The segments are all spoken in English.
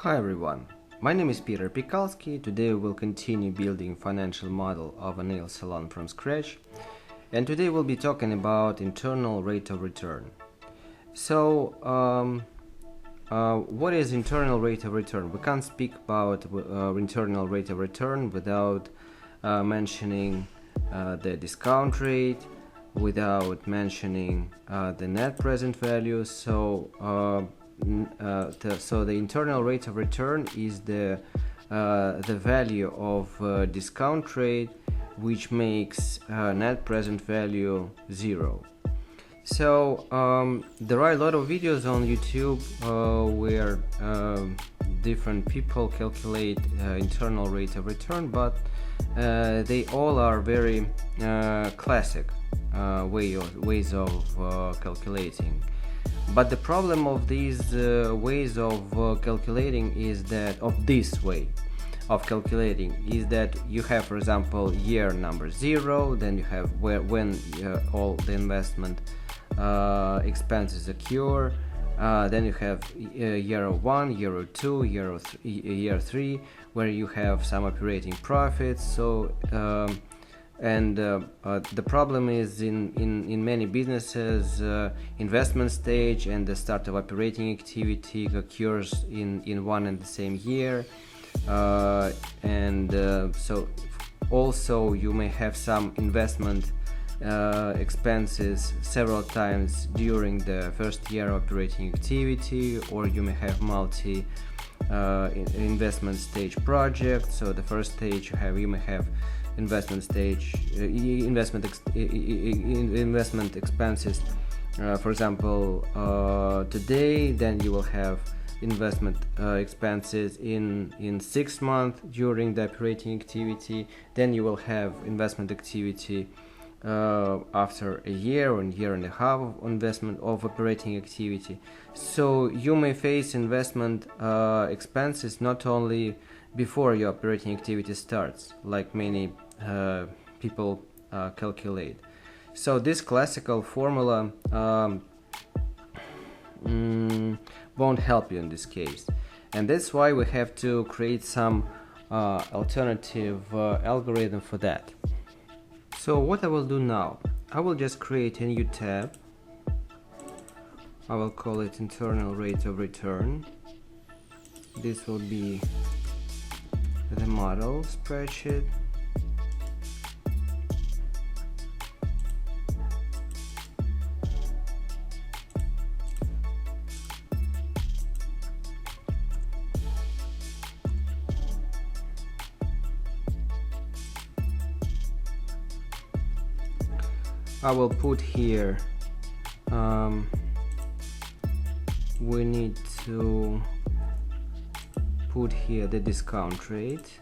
Hi everyone, my name is Piterpakulski. Today we will continue building financial model of a nail salon from scratch, and today we'll be talking about internal rate of return. So what is internal rate of return? We can't speak about internal rate of return without mentioning the discount rate, without mentioning the net present value. So the internal rate of return is the value of discount rate which makes net present value 0. So there are a lot of videos on YouTube where different people calculate internal rate of return, but they all are very classic ways of calculating. But the problem of these ways of calculating is that this way of calculating is that you have, for example, year number 0, then you have when all the investment expenses occur, then you have year 1, year 2, year 3, where you have some operating profits. So the problem is in many businesses, investment stage and the start of operating activity occurs in one and the same year, so also you may have some investment expenses several times during the first year of operating activity, or you may have multi investment stage projects. So the first stage you may have investment expenses, for example, today, then you will have investment expenses in 6 months during the operating activity, then you will have investment activity after a year or a year and a half of investment of operating activity. So you may face investment expenses not only before your operating activity starts, like many people calculate. So this classical formula won't help you in this case, and that's why we have to create some alternative algorithm for that. So what I will do now, I will just create a new tab. I will call it internal rate of return. This will be the model spreadsheet. I will put here, we need to put here the discount rate.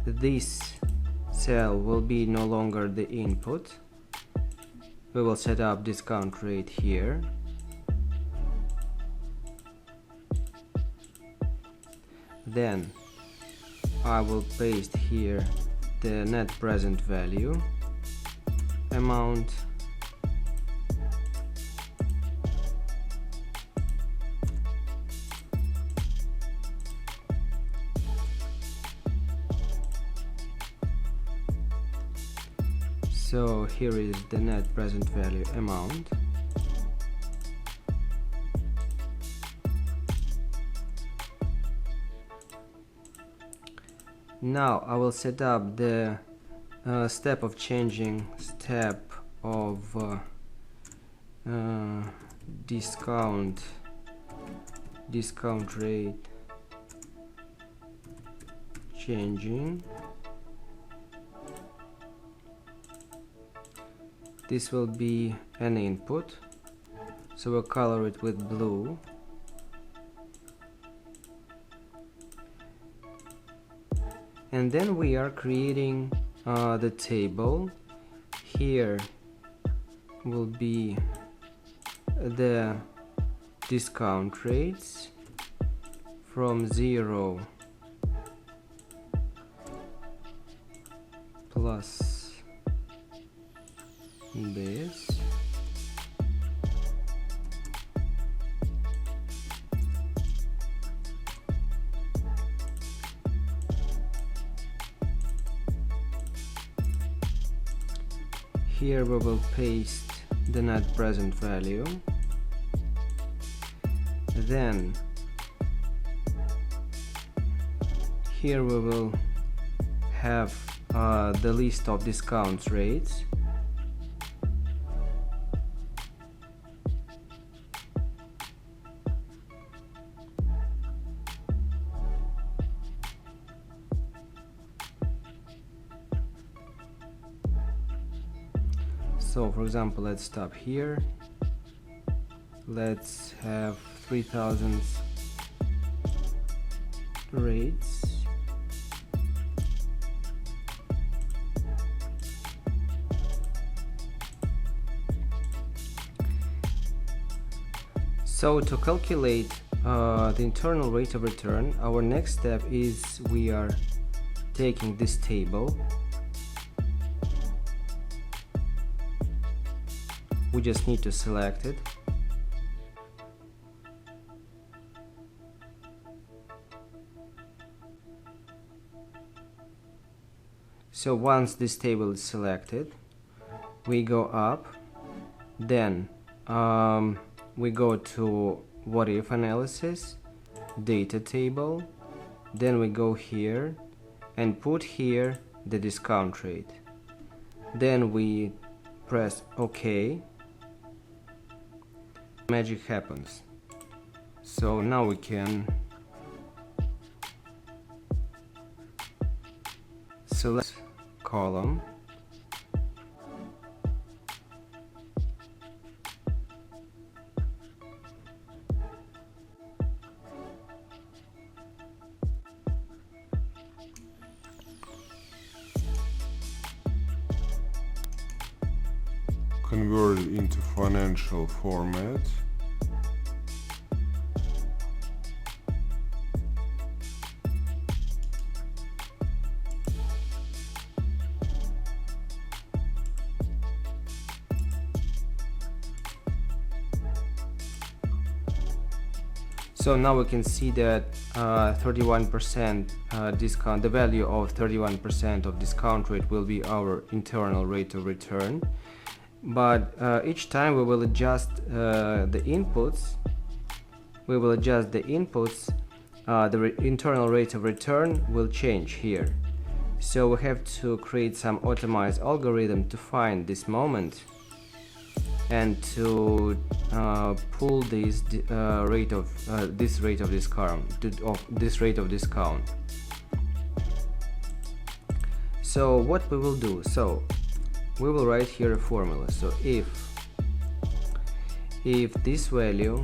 This cell will be no longer the input. We will set up discount rate here. Then I will paste here the net present value amount. So here is the net present value amount. Now I will set up the step of changing step of discount rate changing. This will be an input, so we'll color it with blue. And then we are creating the table. Here will be the discount rates from 0 plus this, here we will paste the net present value. Then here we will have the list of discount rates. So for example, let's stop here. Let's have 3000 rates. So to calculate the internal rate of return, our next step is we are taking this table. We just need to select it. So once this table is selected, we go up, then we go to what if analysis, data table, then we go here and put here the discount rate. Then we press OK. Magic happens. So now we can select column, convert it into financial format. So now we can see that 31% discount, the value of 31% of discount rate will be our internal rate of return. But each time we will adjust the inputs. The internal rate of return will change here. So we have to create some optimized algorithm to find this moment and to pull this rate of discount. So what we will do? So we will write here a formula. So if this value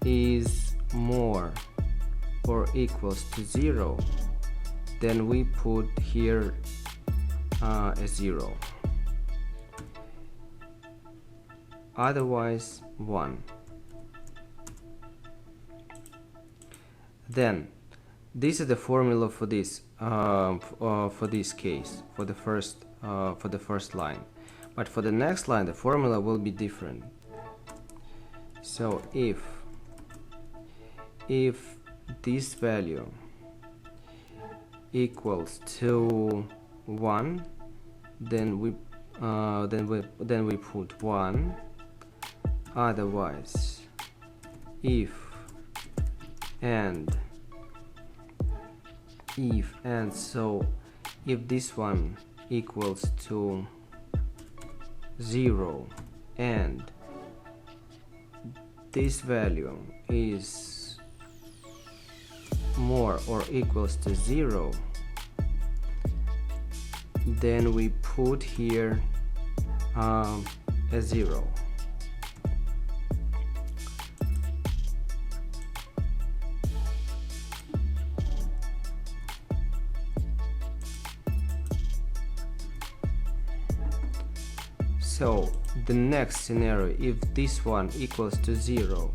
is more or equals to 0, then we put here a 0. Otherwise 1. Then this is the formula for this case, for the first line. But for the next line the formula will be different. So if this value equals to 1, then we put 1. Otherwise, if and so if this one equals to 0 and this value is more or equals to 0, then we put here a 0. So the next scenario, if this one equals to 0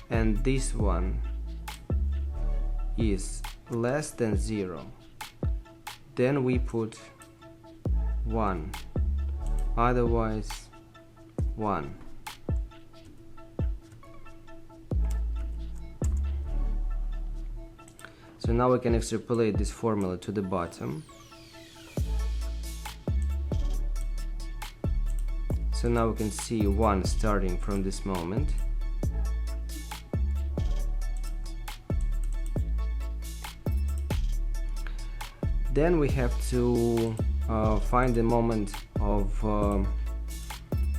and this one is less than 0, then we put 1. Otherwise 1. So now we can extrapolate this formula to the bottom. So now we can see 1 starting from this moment. Then we have to find the moment of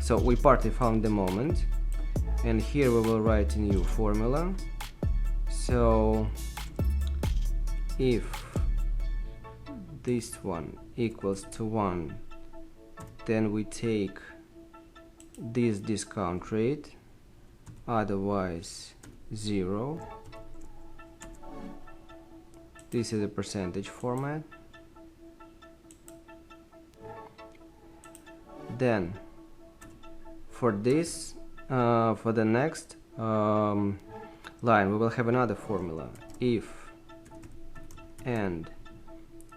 so we partly found the moment, and here we will write a new formula. So if this one equals to 1, then we take this discount rate, otherwise 0. This is a percentage format. Then for this, for the next line, we will have another formula. If and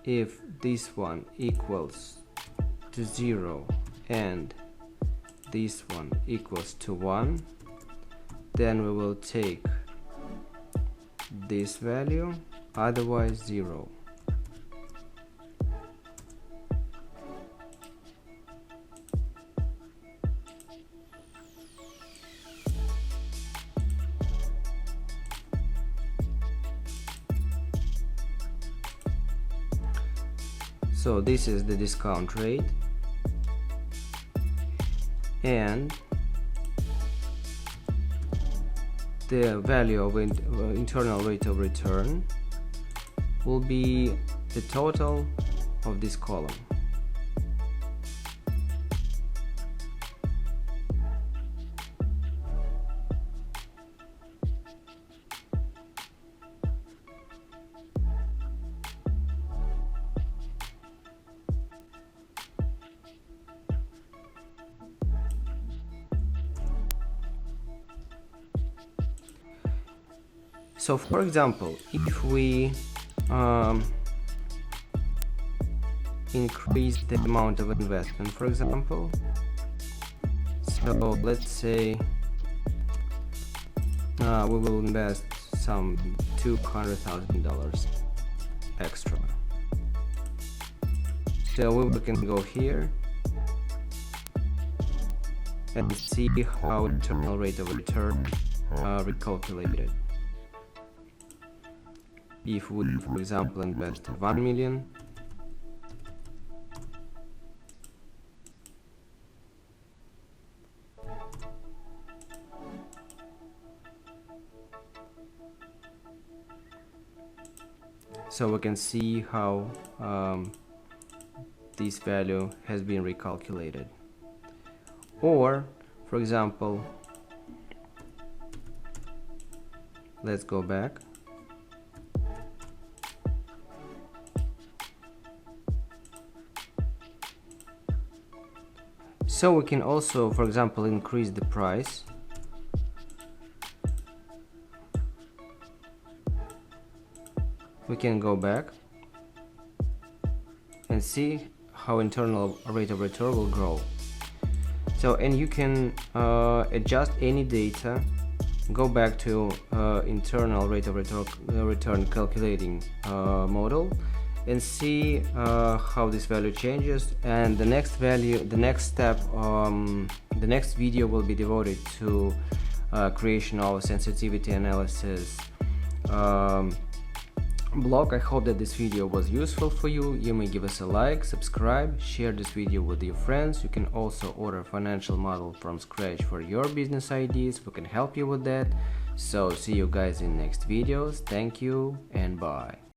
if this one equals to 0 and this one equals to 1, then we will take this value, otherwise 0. So this is the discount rate, and the value of internal rate of return will be the total of this column. So for example, if we increase the amount of investment, for example, so let's say we will invest some $200,000 extra. So we can go here and see how internal rate of return recalculated. If we, for example, invest 1 million, so we can see how this value has been recalculated. Or, for example, let's go back. So we can also, for example, increase the price. We can go back and see how internal rate of return will grow. So, and you can adjust any data, go back to internal rate of return calculating model, and see how this value changes. And the next value, the next step, the next video will be devoted to creation of sensitivity analysis block. I hope that this video was useful for you. You may give us a like, subscribe, share this video with your friends. You can also order a financial model from scratch for your business ideas. We can help you with that. So see you guys in next videos. Thank you and bye.